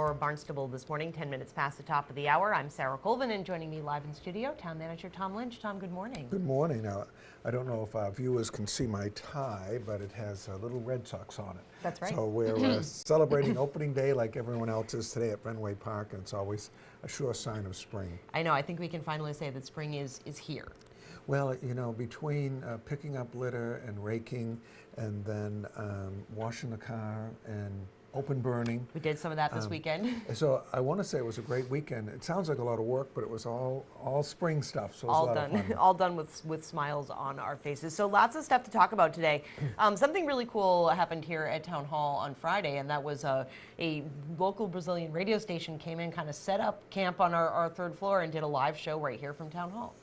hour of Barnstable this morning, 10 minutes past the top of the hour. I'm Sarah Colvin, and joining me live in studio, Town Manager Tom Lynch. Tom, good morning. Good morning. Now, I don't know if our viewers can see my tie, but it has a little Red Sox on it. That's right. So we're celebrating opening day like everyone else is today at Fenway Park, and it's always a sure sign of spring. I know. I think we can finally say that spring is here. Well, you know, between picking up litter and raking and then washing the car and open burning. We did some of that this weekend. So I want to say it was a great weekend. It sounds like a lot of work, but it was all spring stuff. So it was All a lot done, of fun. all done with smiles on our faces. So lots of stuff to talk about today. Something really cool happened here at Town Hall on Friday, and that was a local Brazilian radio station came in, kind of set up camp on our third floor, and did a live show right here from Town Hall.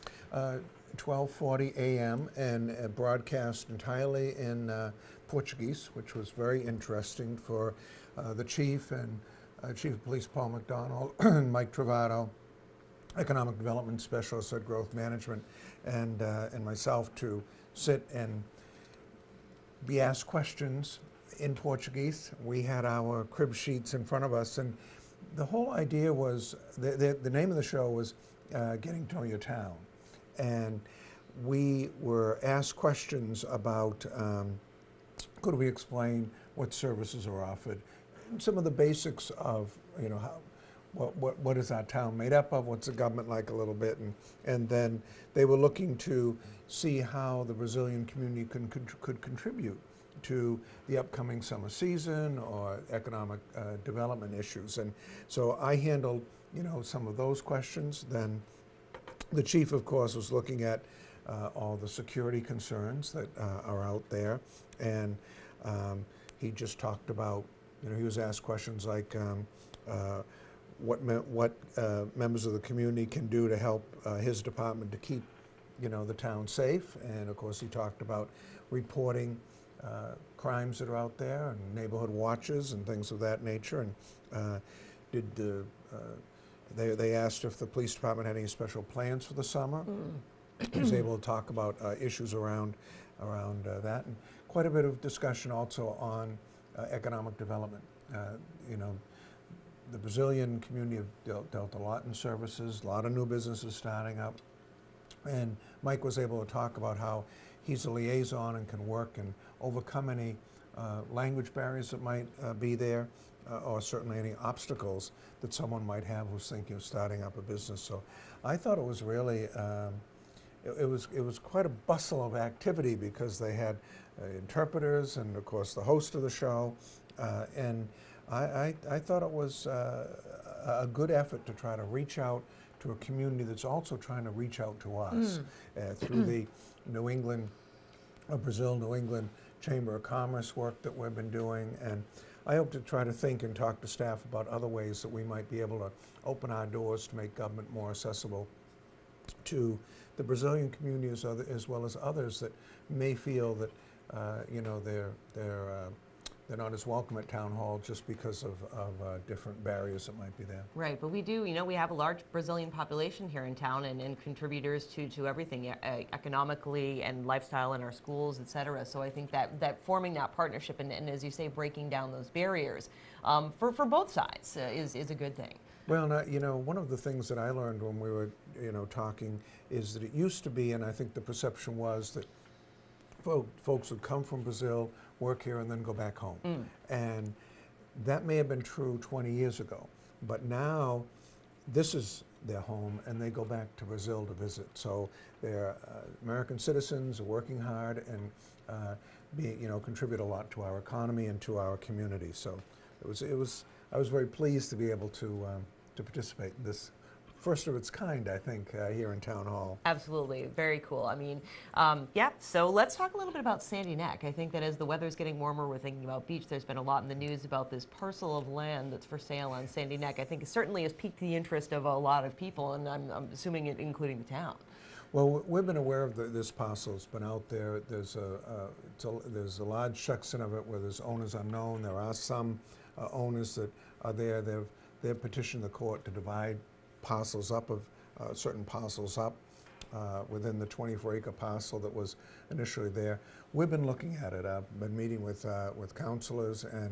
12:40 a.m. and broadcast entirely in Portuguese, which was very interesting for the chief and Chief of Police Paul McDonald, and Mike Travato, Economic Development Specialist at Growth Management, and myself to sit and be asked questions in Portuguese. We had our crib sheets in front of us, and the whole idea was, the name of the show was Getting to Know Your Town. And we were asked questions about, could we explain what services are offered, and some of the basics of, you know, how, what is our town made up of, what's the government like a little bit, and then they were looking to see how the Brazilian community could contribute to the upcoming summer season or economic development issues. And so I handled, you know, some of those questions. Then the chief, of course, was looking at all the security concerns that are out there, and he just talked about, you know, he was asked questions like what members of the community can do to help his department to keep, you know, the town safe, and of course he talked about reporting crimes that are out there and neighborhood watches and things of that nature, and they asked if the police department had any special plans for the summer. He was able to talk about issues around that, and quite a bit of discussion also on economic development. You know, the Brazilian community have dealt a lot in services, a lot of new businesses starting up, and Mike was able to talk about how he's a liaison and can work and overcome any language barriers that might be there, or certainly any obstacles that someone might have who's thinking of starting up a business. So I thought it was really, it was quite a bustle of activity, because they had interpreters and of course the host of the show, and I thought it was a good effort to try to reach out to a community that's also trying to reach out to us through the Brazil-New England Chamber of Commerce work that we've been doing. And I hope to try to think and talk to staff about other ways that we might be able to open our doors to make government more accessible to the Brazilian community as well as others that may feel that you know, they're not as welcome at Town Hall just because of different barriers that might be there. Right, but we do, you know, we have a large Brazilian population here in town, and contributors to everything, economically and lifestyle in our schools, et cetera. So I think that forming that partnership and as you say, breaking down those barriers for both sides is a good thing. Well, now, you know, one of the things that I learned when we were, you know, talking is that it used to be, and I think the perception was that folks would come from Brazil, work here, and then go back home. And that may have been true 20 years ago, but now this is their home, and they go back to Brazil to visit. So they're American citizens, working hard, and you know, contribute a lot to our economy and to our community. So I was very pleased to be able to participate in this. First of its kind, I think, here in Town Hall. Absolutely, very cool. I mean, yeah, so let's talk a little bit about Sandy Neck. I think that as the weather's getting warmer, we're thinking about beach. There's been a lot in the news about this parcel of land that's for sale on Sandy Neck. I think it certainly has piqued the interest of a lot of people, and I'm assuming it including the town. Well, we've been aware of this parcel. It's been out there. There's a large section of it where there's owners unknown. There are some owners that are there. They've petitioned the court to divide parcels up of certain parcels up within the 24-acre parcel that was initially there. We've been looking at it. I've been meeting with counselors and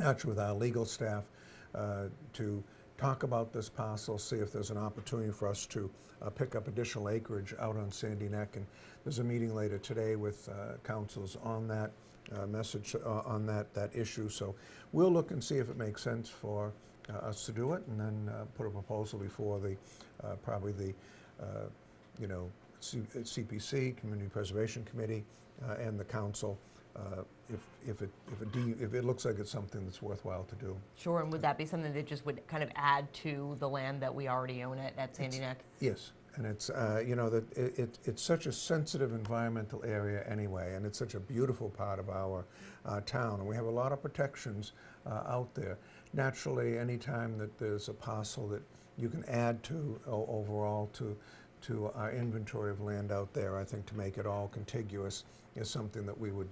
actually with our legal staff to talk about this parcel, see if there's an opportunity for us to pick up additional acreage out on Sandy Neck. And there's a meeting later today with councils on that message, on that issue. So we'll look and see if it makes sense for us to do it, and then put a proposal before the probably the CPC, Community Preservation Committee, and the council, if it looks like it's something that's worthwhile to do. Sure, and would that be something that just would kind of add to the land that we already own at Sandy Neck? Yes, and it's it's such a sensitive environmental area anyway, and it's such a beautiful part of our town, and we have a lot of protections out there. Naturally, anytime that there's a parcel that you can add to overall to our inventory of land out there, I think to make it all contiguous is something that we would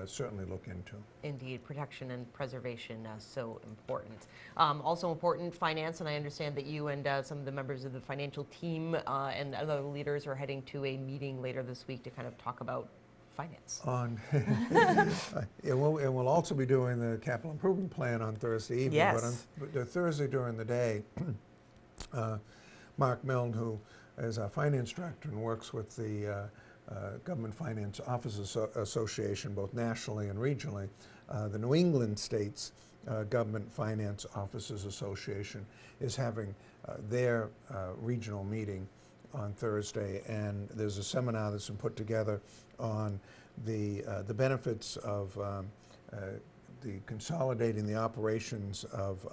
certainly look into. Indeed, protection and preservation so important. Also important, finance, and I understand that you and some of the members of the financial team and other leaders are heading to a meeting later this week to kind of talk about finance. We'll also be doing the capital improvement plan on Thursday evening. Yes. But on Thursday during the day, Mark Milne, who is our finance director and works with the Government Finance Officers Association, both nationally and regionally, the New England States Government Finance Officers Association is having their regional meeting on Thursday, and there's a seminar that's been put together on the benefits of the consolidating the operations of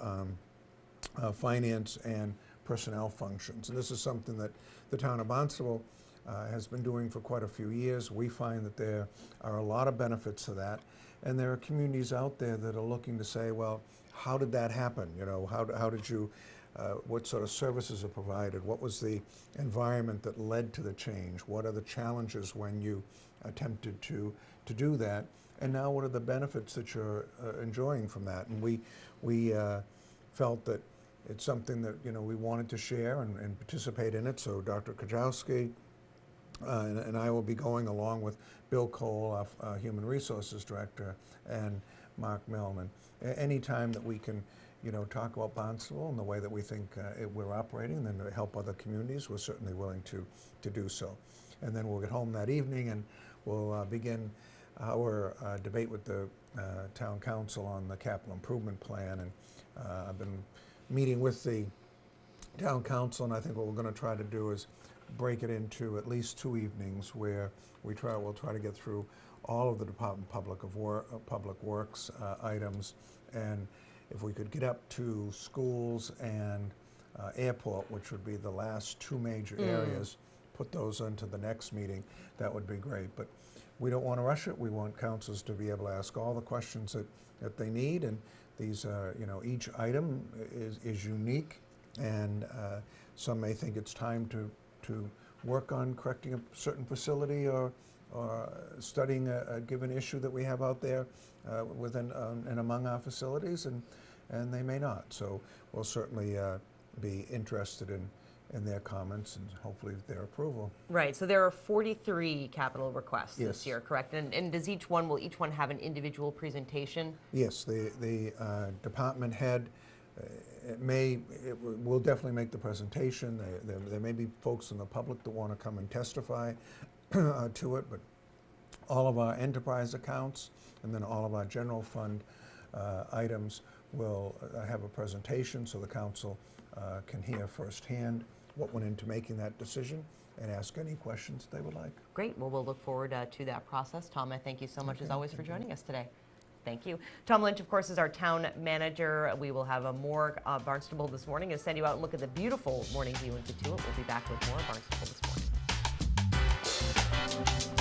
finance and personnel functions. And this is something that the town of Barnstable has been doing for quite a few years. We find that there are a lot of benefits to that, and there are communities out there that are looking to say, well, how did that happen? You know, how did you what sort of services are provided? What was the environment that led to the change? What are the challenges when you attempted to do that? And now what are the benefits that you're enjoying from that? And we felt that it's something that we wanted to share and participate in it. So Dr. Kajowski and I will be going along with Bill Cole, our Human Resources Director, and Mark Milne. And any time that we can talk about Barnstable and the way that we think we're operating, and then to help other communities, we're certainly willing to do so. And then we'll get home that evening and we'll begin our debate with the town council on the capital improvement plan. And I've been meeting with the town council, and I think what we're going to try to do is break it into at least 2 evenings where we'll try to get through all of the Department of Public Works items, and if we could get up to schools and airport, which would be the last 2 major areas, put those into the next meeting, that would be great. But we don't want to rush it. We want councils to be able to ask all the questions that they need, and these each item is unique, and some may think it's time to work on correcting a certain facility or studying a given issue that we have out there within and among our facilities, and they may not. So we'll certainly be interested in their comments and hopefully their approval. Right, so there are 43 capital requests this Yes. year, correct? And does each one have an individual presentation? Yes, the department head will definitely make the presentation. There may be folks in the public that want to come and testify to it, but all of our enterprise accounts and then all of our general fund items will have a presentation so the council can hear firsthand what went into making that decision and ask any questions they would like. Great, well, we'll look forward to that process. Tom, I thank you so much as always for joining us today. Thank you. Tom Lynch, of course, is our town manager. We will have a more Barnstable this morning and send you out and look at the beautiful morning view into Tulips. We'll be back with more Barnstable this morning.